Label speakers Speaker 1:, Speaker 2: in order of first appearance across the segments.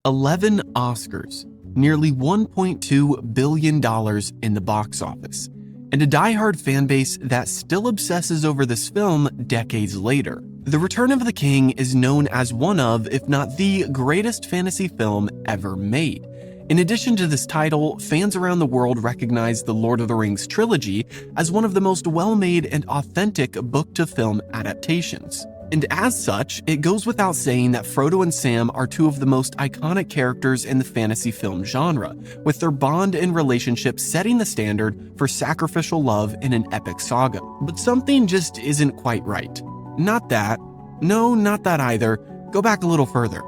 Speaker 1: 11 Oscars, nearly $1.2 billion in the box office, and a diehard fanbase that still obsesses over this film decades later. The Return of the King is known as one of, if not the greatest fantasy film ever made. In addition to this title, fans around the world recognize the Lord of the Rings trilogy as one of the most well-made and authentic book-to-film adaptations. And as such, it goes without saying that Frodo and Sam are two of the most iconic characters in the fantasy film genre, with their bond and relationship setting the standard for sacrificial love in an epic saga. But something just isn't quite right. Not that. No, not that either. Go back a little further.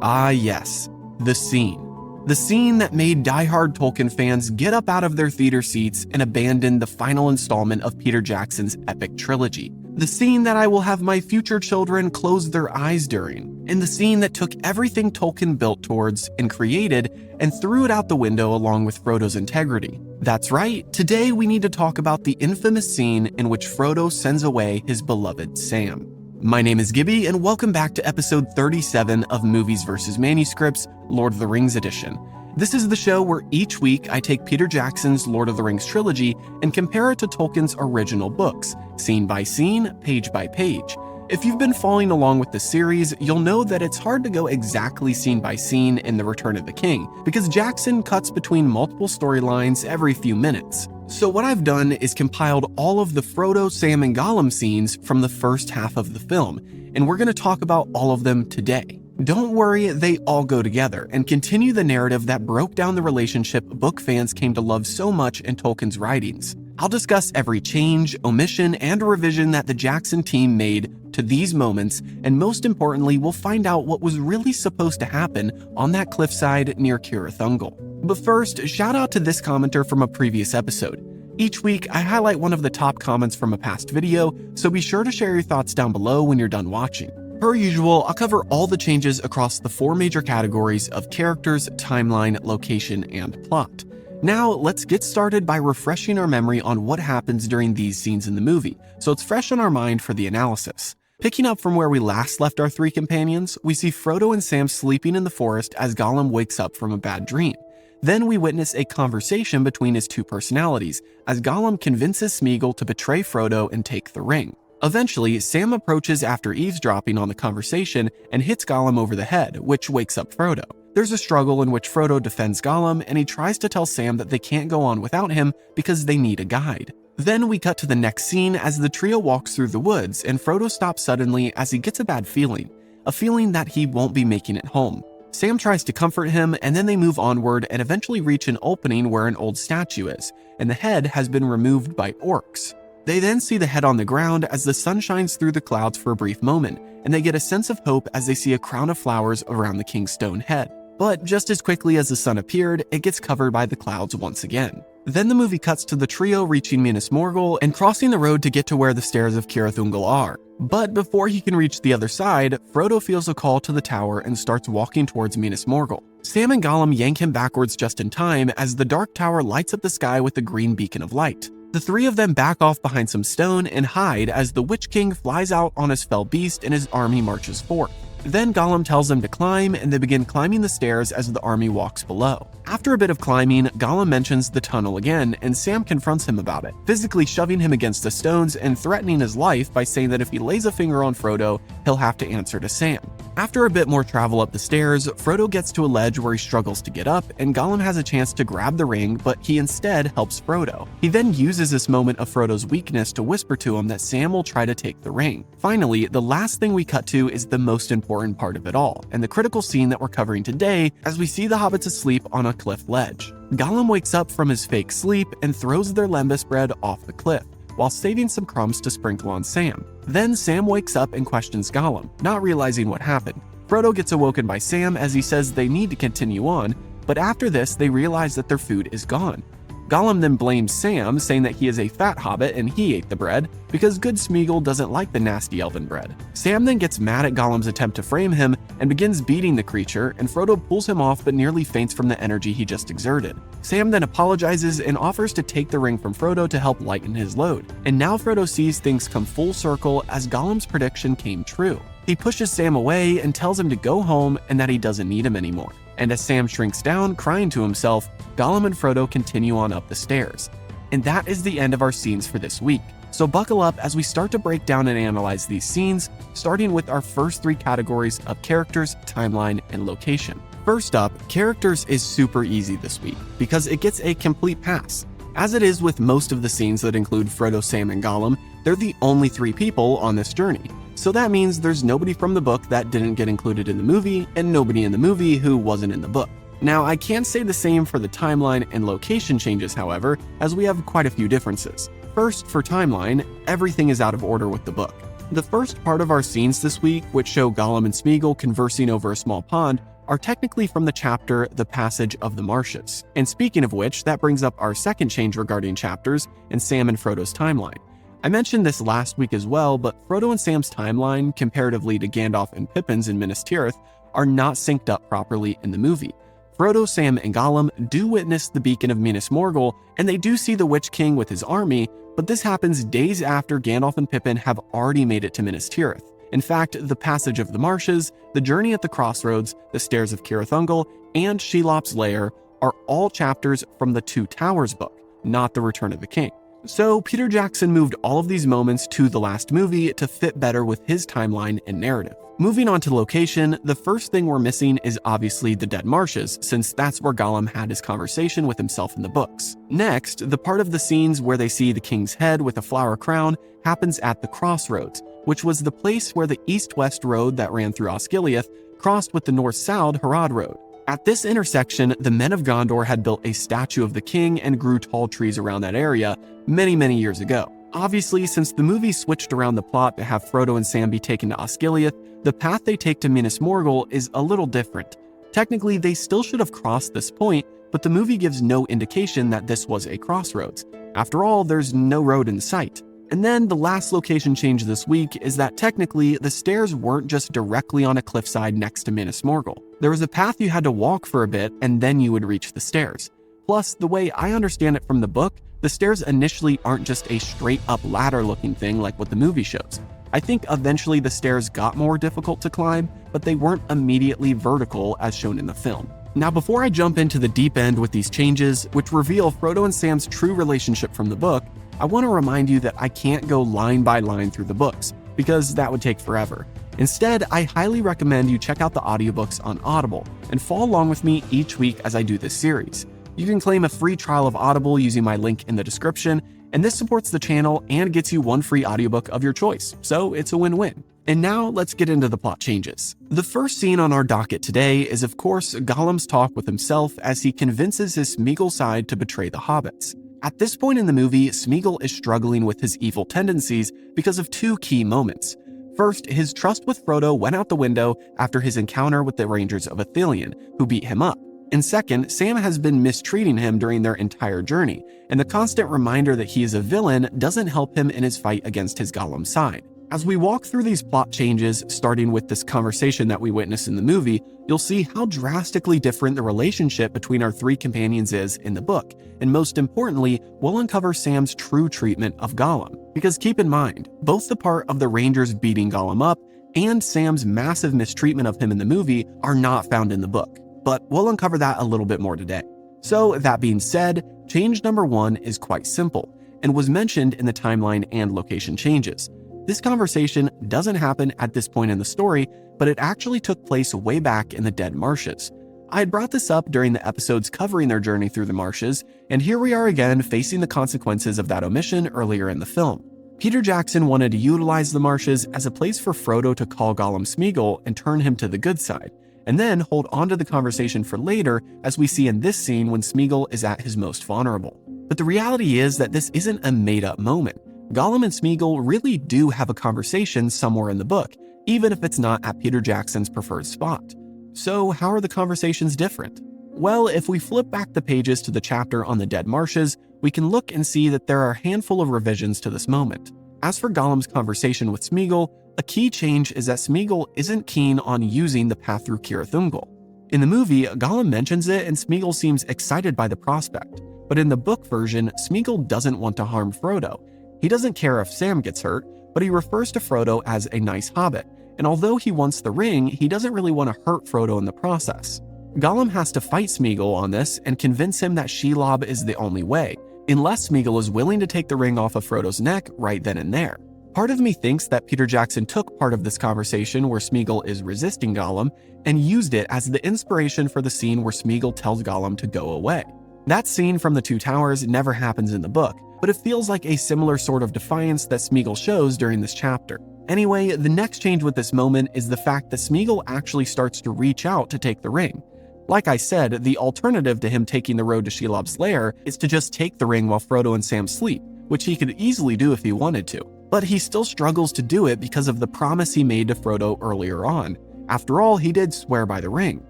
Speaker 1: Ah yes, the scene. The scene that made diehard Tolkien fans get up out of their theater seats and abandon the final installment of Peter Jackson's epic trilogy. The scene that I will have my future children close their eyes during. And the scene that took everything Tolkien built towards and created and threw it out the window along with Frodo's integrity. That's right, today we need to talk about the infamous scene in which Frodo sends away his beloved Sam. My name is Gibby, and welcome back to episode 37 of Movies vs. Manuscripts, Lord of the Rings edition. This is the show where each week I take Peter Jackson's Lord of the Rings trilogy and compare it to Tolkien's original books, scene by scene, page by page. If you've been following along with the series, you'll know that it's hard to go exactly scene by scene in The Return of the King, because Jackson cuts between multiple storylines every few minutes. So what I've done is compiled all of the Frodo, Sam, and Gollum scenes from the first half of the film, and we're going to talk about all of them today. Don't worry, they all go together and continue the narrative that broke down the relationship book fans came to love so much in Tolkien's writings. I'll discuss every change, omission, and revision that the Jackson team made to these moments, and most importantly, we'll find out what was really supposed to happen on that cliffside near Cirith Ungol. But first, shout out to this commenter from a previous episode. Each week, I highlight one of the top comments from a past video, so be sure to share your thoughts down below when you're done watching. Per usual, I'll cover all the changes across the four major categories of characters, timeline, location, and plot. Now, let's get started by refreshing our memory on what happens during these scenes in the movie, so it's fresh on our mind for the analysis. Picking up from where we last left our three companions, we see Frodo and Sam sleeping in the forest as Gollum wakes up from a bad dream. Then we witness a conversation between his two personalities, as Gollum convinces Smeagol to betray Frodo and take the ring. Eventually, Sam approaches after eavesdropping on the conversation and hits Gollum over the head, which wakes up Frodo. There's a struggle in which Frodo defends Gollum, and he tries to tell Sam that they can't go on without him because they need a guide. Then we cut to the next scene as the trio walks through the woods, and Frodo stops suddenly as he gets a bad feeling, a feeling that he won't be making it home. Sam tries to comfort him, and then they move onward and eventually reach an opening where an old statue is, and the head has been removed by orcs. They then see the head on the ground as the sun shines through the clouds for a brief moment, and they get a sense of hope as they see a crown of flowers around the king's stone head. But just as quickly as the sun appeared, it gets covered by the clouds once again. Then the movie cuts to the trio reaching Minas Morgul and crossing the road to get to where the stairs of Cirith Ungol are. But before he can reach the other side, Frodo feels a call to the tower and starts walking towards Minas Morgul. Sam and Gollum yank him backwards just in time as the dark tower lights up the sky with a green beacon of light. The three of them back off behind some stone and hide as the Witch King flies out on his fell beast and his army marches forth. Then Gollum tells them to climb, and they begin climbing the stairs as the army walks below. After a bit of climbing, Gollum mentions the tunnel again, and Sam confronts him about it, physically shoving him against the stones and threatening his life by saying that if he lays a finger on Frodo, he'll have to answer to Sam. After a bit more travel up the stairs, Frodo gets to a ledge where he struggles to get up, and Gollum has a chance to grab the ring, but he instead helps Frodo. He then uses this moment of Frodo's weakness to whisper to him that Sam will try to take the ring. Finally, the last thing we cut to is the most important part of it all, and the critical scene that we're covering today as we see the hobbits asleep on a cliff ledge. Gollum wakes up from his fake sleep and throws their lembas bread off the cliff, while saving some crumbs to sprinkle on Sam. Then Sam wakes up and questions Gollum, not realizing what happened. Frodo gets awoken by Sam as he says they need to continue on, but after this they realize that their food is gone. Gollum then blames Sam, saying that he is a fat hobbit and he ate the bread, because good Smeagol doesn't like the nasty elven bread. Sam then gets mad at Gollum's attempt to frame him and begins beating the creature, and Frodo pulls him off but nearly faints from the energy he just exerted. Sam then apologizes and offers to take the ring from Frodo to help lighten his load. And now Frodo sees things come full circle as Gollum's prediction came true. He pushes Sam away and tells him to go home and that he doesn't need him anymore. and as Sam shrinks down, crying to himself, Gollum and Frodo continue on up the stairs. And that is the end of our scenes for this week. So buckle up as we start to break down and analyze these scenes, starting with our first 3 categories of characters, timeline, and location. First up, characters is super easy this week because it gets a complete pass. As it is with most of the scenes that include Frodo, Sam, and Gollum, they're the only 3 people on this journey. So that means there's nobody from the book that didn't get included in the movie, and nobody in the movie who wasn't in the book. Now, I can't say the same for the timeline and location changes, however, as we have quite a few differences. First, for timeline, everything is out of order with the book. The first part of our scenes this week, which show Gollum and Smeagol conversing over a small pond, are technically from the chapter The Passage of the Marshes. And speaking of which, that brings up our second change regarding chapters and Sam and Frodo's timeline. I mentioned this last week as well, but Frodo and Sam's timeline, comparatively to Gandalf and Pippin's in Minas Tirith, are not synced up properly in the movie. Frodo, Sam, and Gollum do witness the beacon of Minas Morgul, and they do see the Witch King with his army, but this happens days after Gandalf and Pippin have already made it to Minas Tirith. In fact, the Passage of the Marshes, the Journey at the Crossroads, the Stairs of Cirith Ungol, and Shelop's Lair are all chapters from the Two Towers book, not the Return of the King. So Peter Jackson moved all of these moments to the last movie to fit better with his timeline and narrative. Moving on to location, the first thing we're missing is obviously the Dead Marshes, since that's where Gollum had his conversation with himself in the books. Next, the part of the scenes where they see the king's head with a flower crown happens at the Crossroads, which was the place where the east-west road that ran through Osgiliath crossed with the north-south Harad Road. At this intersection, the men of Gondor had built a statue of the king and grew tall trees around that area many years ago. Obviously, since the movie switched around the plot to have Frodo and Sam be taken to Osgiliath, the path they take to Minas Morgul is a little different. Technically, they still should have crossed this point, but the movie gives no indication that this was a crossroads. After all, there's no road in sight. And then the last location change this week is that technically the stairs weren't just directly on a cliffside next to Minas Morgul. There was a path you had to walk for a bit and then you would reach the stairs. Plus, the way I understand it from the book, the stairs initially aren't just a straight up ladder looking thing like what the movie shows. I think eventually the stairs got more difficult to climb, but they weren't immediately vertical as shown in the film. Now, before I jump into the deep end with these changes, which reveal Frodo and Sam's true relationship from the book, I want to remind you that I can't go line by line through the books, because that would take forever. Instead, I highly recommend you check out the audiobooks on Audible and follow along with me each week as I do this series. You can claim a free trial of Audible using my link in the description, and this supports the channel and gets you one free audiobook of your choice, so it's a win-win. And now let's get into the plot changes. The first scene on our docket today is of course Gollum's talk with himself as he convinces his Smeagol side to betray the hobbits. At this point in the movie, Smeagol is struggling with his evil tendencies because of 2 key moments. First, his trust with Frodo went out the window after his encounter with the Rangers of Ithilien, who beat him up. And second, Sam has been mistreating him during their entire journey, and the constant reminder that he is a villain doesn't help him in his fight against his Gollum side. As we walk through these plot changes, starting with this conversation that we witness in the movie, you'll see how drastically different the relationship between our 3 companions is in the book, and most importantly, we'll uncover Sam's true treatment of Gollum. Because keep in mind, both the part of the Rangers beating Gollum up and Sam's massive mistreatment of him in the movie are not found in the book, but we'll uncover that a little bit more today. So that being said, change number 1 is quite simple, and was mentioned in the timeline and location changes. This conversation doesn't happen at this point in the story, but it actually took place way back in the Dead Marshes. I had brought this up during the episodes covering their journey through the marshes, and here we are again facing the consequences of that omission earlier in the film. Peter Jackson wanted to utilize the marshes as a place for Frodo to call Gollum Smeagol and turn him to the good side, and then hold on to the conversation for later as we see in this scene when Smeagol is at his most vulnerable. But the reality is that this isn't a made-up moment. Gollum and Smeagol really do have a conversation somewhere in the book, even if it's not at Peter Jackson's preferred spot. So how are the conversations different? Well, if we flip back the pages to the chapter on the Dead Marshes, we can look and see that there are a handful of revisions to this moment. As for Gollum's conversation with Smeagol, a key change is that Smeagol isn't keen on using the path through Cirith Ungol. In the movie, Gollum mentions it and Smeagol seems excited by the prospect, but in the book version, Smeagol doesn't want to harm Frodo. He doesn't care if Sam gets hurt, but he refers to Frodo as a nice hobbit, and although he wants the ring, he doesn't really want to hurt Frodo in the process. Gollum has to fight Smeagol on this and convince him that Shelob is the only way, unless Smeagol is willing to take the ring off of Frodo's neck right then and there. Part of me thinks that Peter Jackson took part of this conversation where Smeagol is resisting Gollum and used it as the inspiration for the scene where Smeagol tells Gollum to go away. That scene from the Two Towers never happens in the book, but it feels like a similar sort of defiance that Smeagol shows during this chapter. Anyway, the next change with this moment is the fact that Smeagol actually starts to reach out to take the ring. Like I said, the alternative to him taking the road to Shelob's lair is to just take the ring while Frodo and Sam sleep, which he could easily do if he wanted to. But he still struggles to do it because of the promise he made to Frodo earlier on. After all, he did swear by the ring.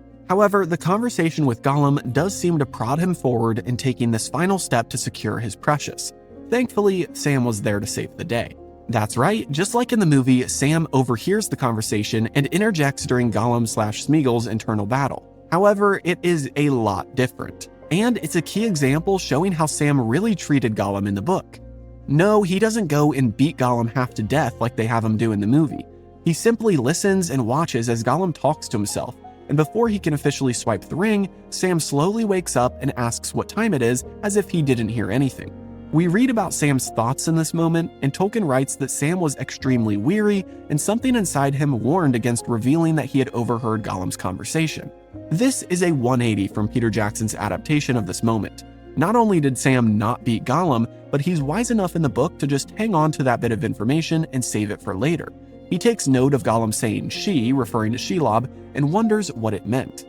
Speaker 1: However, the conversation with Gollum does seem to prod him forward in taking this final step to secure his precious. Thankfully, Sam was there to save the day. That's right, just like in the movie, Sam overhears the conversation and interjects during Gollum/Smeagol's internal battle. However, it is a lot different, and it's a key example showing how Sam really treated Gollum in the book. No, he doesn't go and beat Gollum half to death like they have him do in the movie. He simply listens and watches as Gollum talks to himself, and before he can officially swipe the ring, Sam slowly wakes up and asks what time it is as if he didn't hear anything. We read about Sam's thoughts in this moment, and Tolkien writes that Sam was extremely weary and something inside him warned against revealing that he had overheard Gollum's conversation. This is a 180 from Peter Jackson's adaptation of this moment. Not only did Sam not beat Gollum, but he's wise enough in the book to just hang on to that bit of information and save it for later. He takes note of Gollum saying she, referring to Shelob, and wonders what it meant.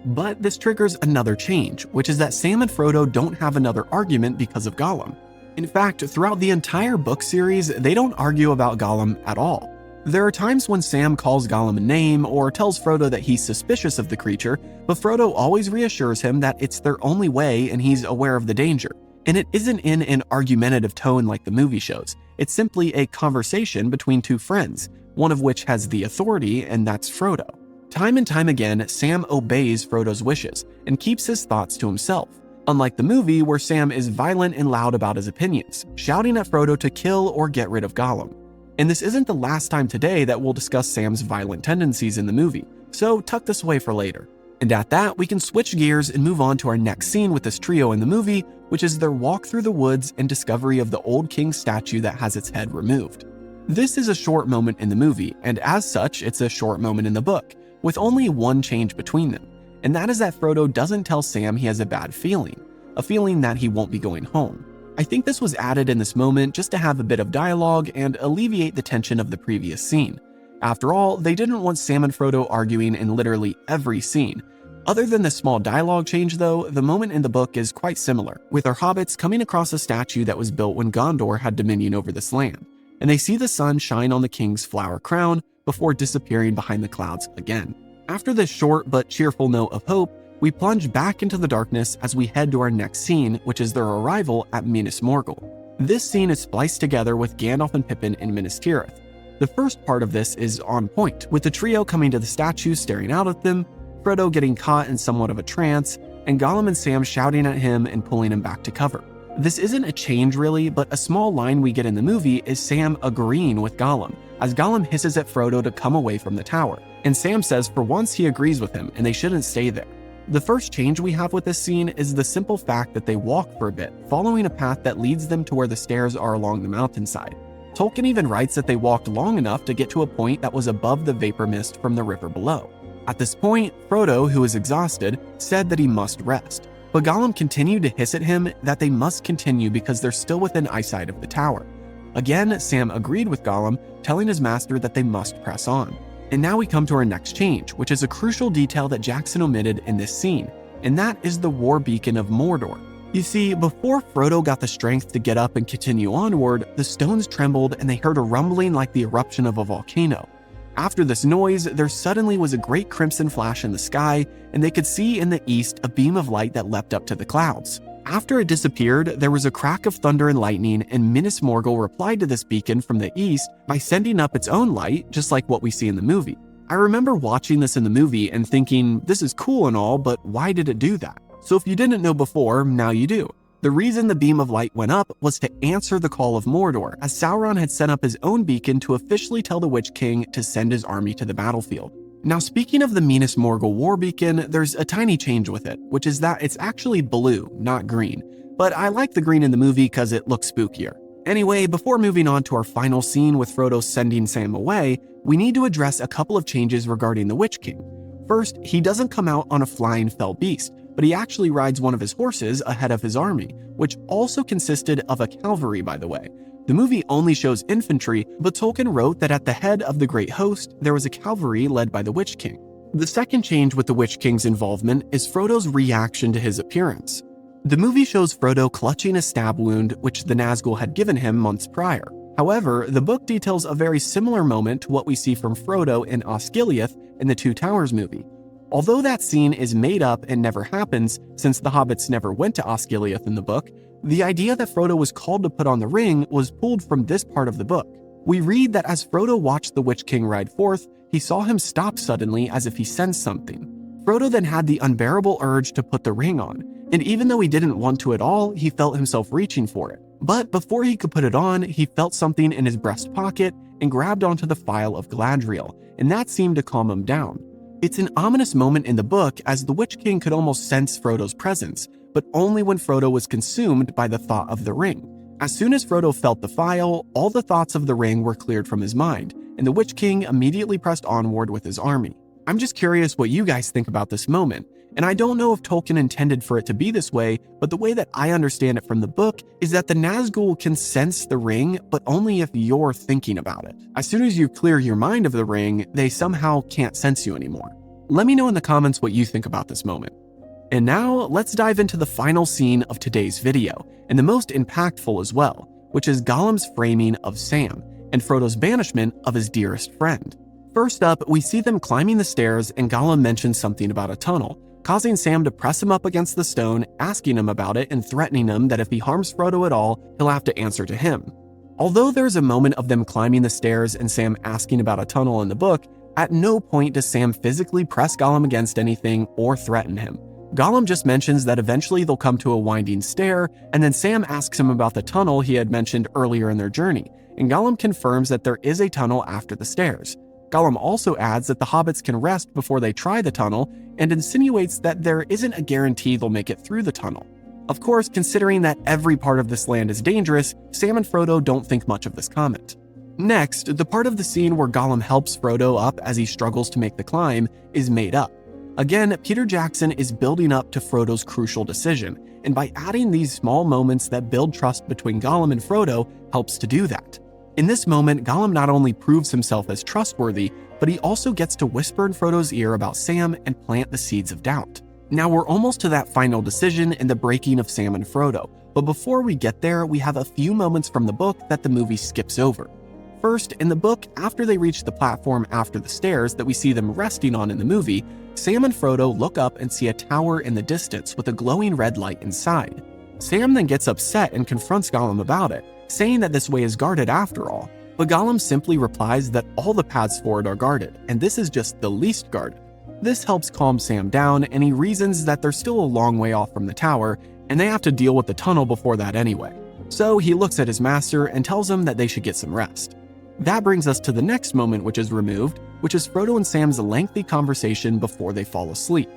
Speaker 1: But this triggers another change, which is that Sam and Frodo don't have another argument because of Gollum. In fact, throughout the entire book series, they don't argue about Gollum at all. There are times when Sam calls Gollum a name or tells Frodo that he's suspicious of the creature, but Frodo always reassures him that it's their only way and he's aware of the danger. And it isn't in an argumentative tone like the movie shows. It's simply a conversation between two friends, one of which has the authority, and that's Frodo. Time and time again, Sam obeys Frodo's wishes and keeps his thoughts to himself. Unlike the movie, where Sam is violent and loud about his opinions, shouting at Frodo to kill or get rid of Gollum. And this isn't the last time today that we'll discuss Sam's violent tendencies in the movie, so tuck this away for later. And at that, we can switch gears and move on to our next scene with this trio in the movie, which is their walk through the woods and discovery of the old king's statue that has its head removed. This is a short moment in the movie, and as such, it's a short moment in the book, with only one change between them. And that is that Frodo doesn't tell Sam he has a bad feeling, a feeling that he won't be going home. I think this was added in this moment just to have a bit of dialogue and alleviate the tension of the previous scene. After all, they didn't want Sam and Frodo arguing in literally every scene. Other than the small dialogue change though, the moment in the book is quite similar, with our hobbits coming across a statue that was built when Gondor had dominion over this land, and they see the sun shine on the king's flower crown before disappearing behind the clouds again. After this short but cheerful note of hope, we plunge back into the darkness as we head to our next scene, which is their arrival at Minas Morgul. This scene is spliced together with Gandalf and Pippin in Minas Tirith. The first part of this is on point, with the trio coming to the statue staring out at them, Frodo getting caught in somewhat of a trance, and Gollum and Sam shouting at him and pulling him back to cover. This isn't a change really, but a small line we get in the movie is Sam agreeing with Gollum, as Gollum hisses at Frodo to come away from the tower, and Sam says for once he agrees with him and they shouldn't stay there. The first change we have with this scene is the simple fact that they walk for a bit, following a path that leads them to where the stairs are along the mountainside. Tolkien even writes that they walked long enough to get to a point that was above the vapor mist from the river below. At this point, Frodo, who is exhausted, said that he must rest, but Gollum continued to hiss at him that they must continue because they're still within eyesight of the tower. Again, Sam agreed with Gollum, telling his master that they must press on. And now we come to our next change, which is a crucial detail that Jackson omitted in this scene, and that is the war beacon of Mordor. You see, before Frodo got the strength to get up and continue onward, the stones trembled and they heard a rumbling like the eruption of a volcano. After this noise, there suddenly was a great crimson flash in the sky, and they could see in the east a beam of light that leapt up to the clouds. After it disappeared, there was a crack of thunder and lightning, and Minas Morgul replied to this beacon from the east by sending up its own light, just like what we see in the movie. I remember watching this in the movie and thinking, this is cool and all, but why did it do that? So if you didn't know before, now you do. The reason the beam of light went up was to answer the call of Mordor, as Sauron had set up his own beacon to officially tell the Witch King to send his army to the battlefield. Now, speaking of the Minas Morgul war beacon, there's a tiny change with it, which is that it's actually blue, not green. But I like the green in the movie because it looks spookier. Anyway, before moving on to our final scene with Frodo sending Sam away, we need to address a couple of changes regarding the Witch King. First, he doesn't come out on a flying fell beast, but he actually rides one of his horses ahead of his army, which also consisted of a cavalry, by the way. The movie only shows infantry, but Tolkien wrote that at the head of the great host, there was a cavalry led by the Witch King. The second change with the Witch King's involvement is Frodo's reaction to his appearance. The movie shows Frodo clutching a stab wound which the Nazgul had given him months prior. However, the book details a very similar moment to what we see from Frodo in Osgiliath in the Two Towers movie. Although that scene is made up and never happens, since the hobbits never went to Osgiliath in the book, the idea that Frodo was called to put on the ring was pulled from this part of the book. We read that as Frodo watched the Witch King ride forth, he saw him stop suddenly as if he sensed something. Frodo then had the unbearable urge to put the ring on, and even though he didn't want to at all, he felt himself reaching for it. But before he could put it on, he felt something in his breast pocket and grabbed onto the phial of Galadriel, and that seemed to calm him down. It's an ominous moment in the book as the Witch King could almost sense Frodo's presence, but only when Frodo was consumed by the thought of the ring. As soon as Frodo felt the phial, all the thoughts of the ring were cleared from his mind, and the Witch King immediately pressed onward with his army. I'm just curious what you guys think about this moment, and I don't know if Tolkien intended for it to be this way, but the way that I understand it from the book is that the Nazgul can sense the ring, but only if you're thinking about it. As soon as you clear your mind of the ring, they somehow can't sense you anymore. Let me know in the comments what you think about this moment. And now, let's dive into the final scene of today's video, and the most impactful as well, which is Gollum's framing of Sam, and Frodo's banishment of his dearest friend. First up, we see them climbing the stairs and Gollum mentions something about a tunnel, causing Sam to press him up against the stone, asking him about it and threatening him that if he harms Frodo at all, he'll have to answer to him. Although there's a moment of them climbing the stairs and Sam asking about a tunnel in the book, at no point does Sam physically press Gollum against anything or threaten him. Gollum just mentions that eventually they'll come to a winding stair, and then Sam asks him about the tunnel he had mentioned earlier in their journey, and Gollum confirms that there is a tunnel after the stairs. Gollum also adds that the hobbits can rest before they try the tunnel, and insinuates that there isn't a guarantee they'll make it through the tunnel. Of course, considering that every part of this land is dangerous, Sam and Frodo don't think much of this comment. Next, the part of the scene where Gollum helps Frodo up as he struggles to make the climb is made up. Again, Peter Jackson is building up to Frodo's crucial decision, and by adding these small moments that build trust between Gollum and Frodo helps to do that. In this moment, Gollum not only proves himself as trustworthy, but he also gets to whisper in Frodo's ear about Sam and plant the seeds of doubt. Now we're almost to that final decision and the breaking of Sam and Frodo, but before we get there, we have a few moments from the book that the movie skips over. First, in the book, after they reach the platform after the stairs that we see them resting on in the movie, Sam and Frodo look up and see a tower in the distance with a glowing red light inside. Sam then gets upset and confronts Gollum about it, saying that this way is guarded after all. But Gollum simply replies that all the paths forward are guarded, and this is just the least guarded. This helps calm Sam down, and he reasons that they're still a long way off from the tower, and they have to deal with the tunnel before that anyway. So he looks at his master and tells him that they should get some rest. That brings us to the next moment which is removed, which is Frodo and Sam's lengthy conversation before they fall asleep.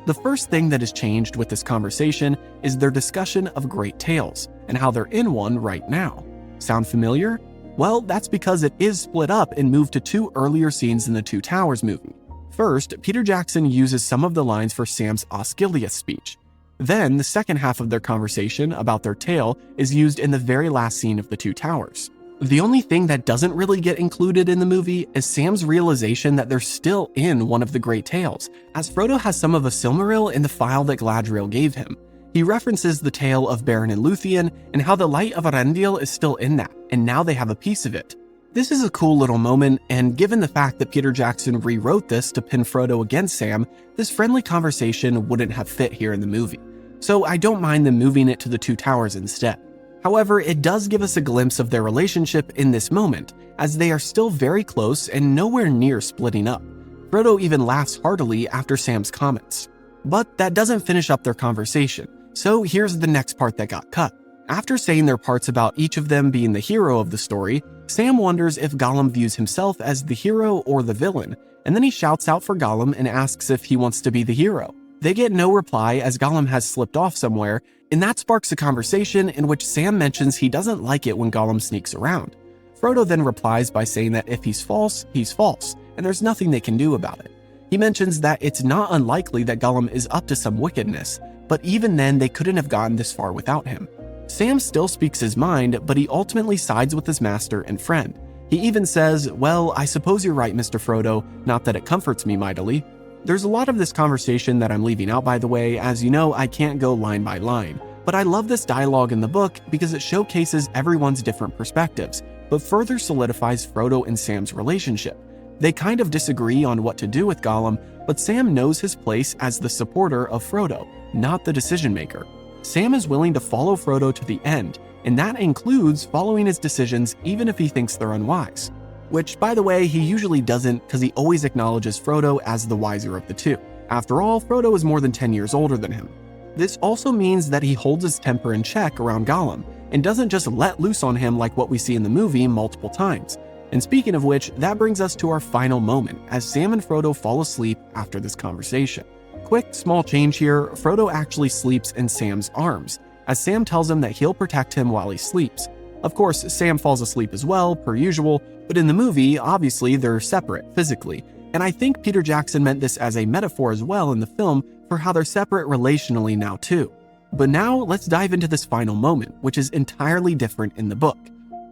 Speaker 1: The first thing that is changed with this conversation is their discussion of great tales, and how they're in one right now. Sound familiar? Well, that's because it is split up and moved to two earlier scenes in the Two Towers movie. First, Peter Jackson uses some of the lines for Sam's Osgiliath speech. Then, the second half of their conversation about their tale is used in the very last scene of the Two Towers. The only thing that doesn't really get included in the movie is Sam's realization that they're still in one of the great tales, as Frodo has some of a Silmaril in the file that Galadriel gave him. He references the tale of Beren and Luthien and how the Light of Arendil is still in that, and now they have a piece of it. This is a cool little moment, and given the fact that Peter Jackson rewrote this to pin Frodo against Sam, this friendly conversation wouldn't have fit here in the movie. So I don't mind them moving it to the Two Towers instead. However, it does give us a glimpse of their relationship in this moment, as they are still very close and nowhere near splitting up. Frodo even laughs heartily after Sam's comments. But that doesn't finish up their conversation, so here's the next part that got cut. After saying their parts about each of them being the hero of the story, Sam wonders if Gollum views himself as the hero or the villain, and then he shouts out for Gollum and asks if he wants to be the hero. They get no reply as Gollum has slipped off somewhere, and that sparks a conversation in which Sam mentions he doesn't like it when Gollum sneaks around. Frodo then replies by saying that if he's false, and there's nothing they can do about it. He mentions that it's not unlikely that Gollum is up to some wickedness, but even then they couldn't have gotten this far without him. Sam still speaks his mind, but he ultimately sides with his master and friend. He even says, "Well, I suppose you're right, Mr. Frodo, not that it comforts me mightily." There's a lot of this conversation that I'm leaving out, by the way, as you know I can't go line by line. But I love this dialogue in the book because it showcases everyone's different perspectives, but further solidifies Frodo and Sam's relationship. They kind of disagree on what to do with Gollum, but Sam knows his place as the supporter of Frodo, not the decision maker. Sam is willing to follow Frodo to the end, and that includes following his decisions even if he thinks they're unwise. Which, by the way, he usually doesn't because he always acknowledges Frodo as the wiser of the two. After all, Frodo is more than 10 years older than him. This also means that he holds his temper in check around Gollum, and doesn't just let loose on him like what we see in the movie multiple times. And speaking of which, that brings us to our final moment, as Sam and Frodo fall asleep after this conversation. Quick, small change here, Frodo actually sleeps in Sam's arms, as Sam tells him that he'll protect him while he sleeps. Of course, Sam falls asleep as well, per usual, but in the movie, obviously they're separate physically. And I think Peter Jackson meant this as a metaphor as well in the film for how they're separate relationally now too. But now let's dive into this final moment, which is entirely different in the book.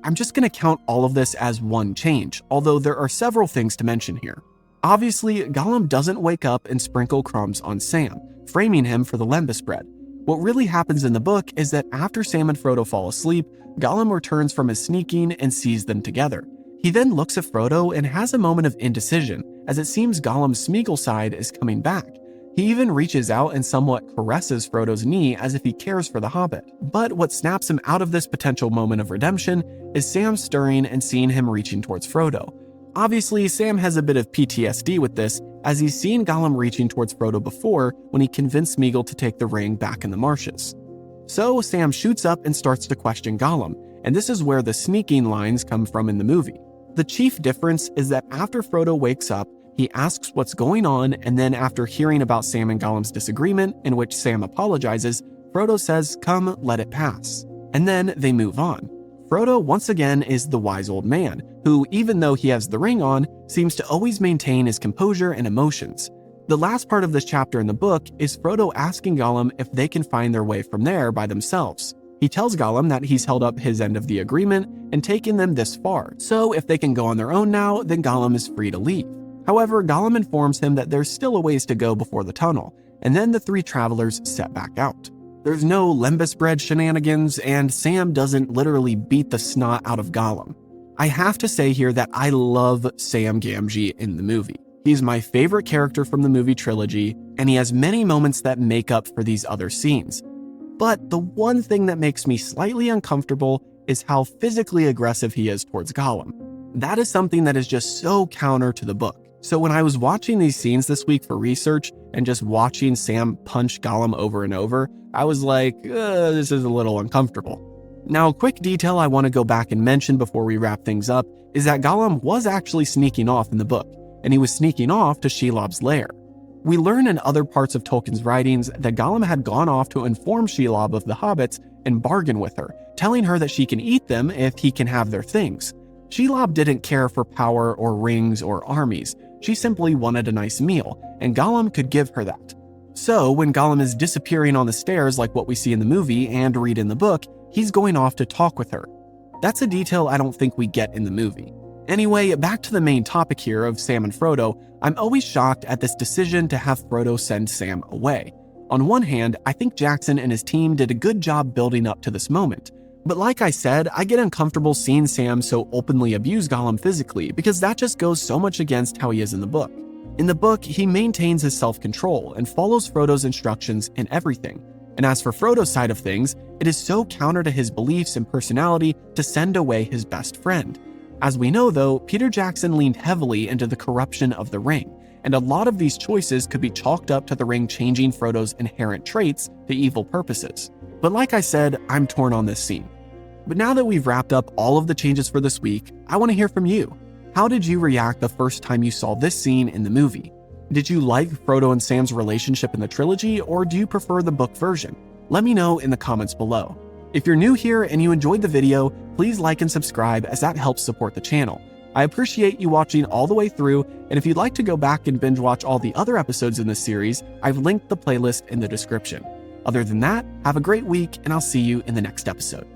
Speaker 1: I'm just going to count all of this as one change, although there are several things to mention here. Obviously, Gollum doesn't wake up and sprinkle crumbs on Sam, framing him for the lembas bread. What really happens in the book is that after Sam and Frodo fall asleep, Gollum returns from his sneaking and sees them together. He then looks at Frodo and has a moment of indecision, as it seems Gollum's Smeagol side is coming back. He even reaches out and somewhat caresses Frodo's knee as if he cares for the hobbit. But what snaps him out of this potential moment of redemption is Sam stirring and seeing him reaching towards Frodo. Obviously, Sam has a bit of PTSD with this, as he's seen Gollum reaching towards Frodo before when he convinced Smeagol to take the ring back in the marshes. So Sam shoots up and starts to question Gollum, and this is where the sneaking lines come from in the movie. The chief difference is that after Frodo wakes up, he asks what's going on, and then after hearing about Sam and Gollum's disagreement, in which Sam apologizes, Frodo says, "Come, let it pass." And then they move on. Frodo once again is the wise old man, who, even though he has the ring on, seems to always maintain his composure and emotions. The last part of this chapter in the book is Frodo asking Gollum if they can find their way from there by themselves. He tells Gollum that he's held up his end of the agreement and taken them this far, so if they can go on their own now, then Gollum is free to leave. However, Gollum informs him that there's still a ways to go before the tunnel, and then the three travelers set back out. There's no lembas bread shenanigans, and Sam doesn't literally beat the snot out of Gollum. I have to say here that I love Sam Gamgee in the movie. He's my favorite character from the movie trilogy, and he has many moments that make up for these other scenes. But the one thing that makes me slightly uncomfortable is how physically aggressive he is towards Gollum. That is something that is just so counter to the book. So when I was watching these scenes this week for research and just watching Sam punch Gollum over and over, I was like, this is a little uncomfortable. Now, a quick detail I want to go back and mention before we wrap things up is that Gollum was actually sneaking off in the book, and he was sneaking off to Shelob's lair. We learn in other parts of Tolkien's writings that Gollum had gone off to inform Shelob of the hobbits and bargain with her, telling her that she can eat them if he can have their things. Shelob didn't care for power or rings or armies. She simply wanted a nice meal, and Gollum could give her that. So when Gollum is disappearing on the stairs like what we see in the movie and read in the book, he's going off to talk with her. That's a detail I don't think we get in the movie. Anyway, back to the main topic here of Sam and Frodo, I'm always shocked at this decision to have Frodo send Sam away. On one hand, I think Jackson and his team did a good job building up to this moment. But like I said, I get uncomfortable seeing Sam so openly abuse Gollum physically because that just goes so much against how he is in the book. In the book, he maintains his self-control and follows Frodo's instructions in everything. And as for Frodo's side of things, it is so counter to his beliefs and personality to send away his best friend. As we know though, Peter Jackson leaned heavily into the corruption of the ring, and a lot of these choices could be chalked up to the ring changing Frodo's inherent traits to evil purposes. But like I said, I'm torn on this scene. But now that we've wrapped up all of the changes for this week, I want to hear from you. How did you react the first time you saw this scene in the movie? Did you like Frodo and Sam's relationship in the trilogy, or do you prefer the book version? Let me know in the comments below. If you're new here and you enjoyed the video, please like and subscribe as that helps support the channel. I appreciate you watching all the way through, and if you'd like to go back and binge watch all the other episodes in this series, I've linked the playlist in the description. Other than that, have a great week, and I'll see you in the next episode.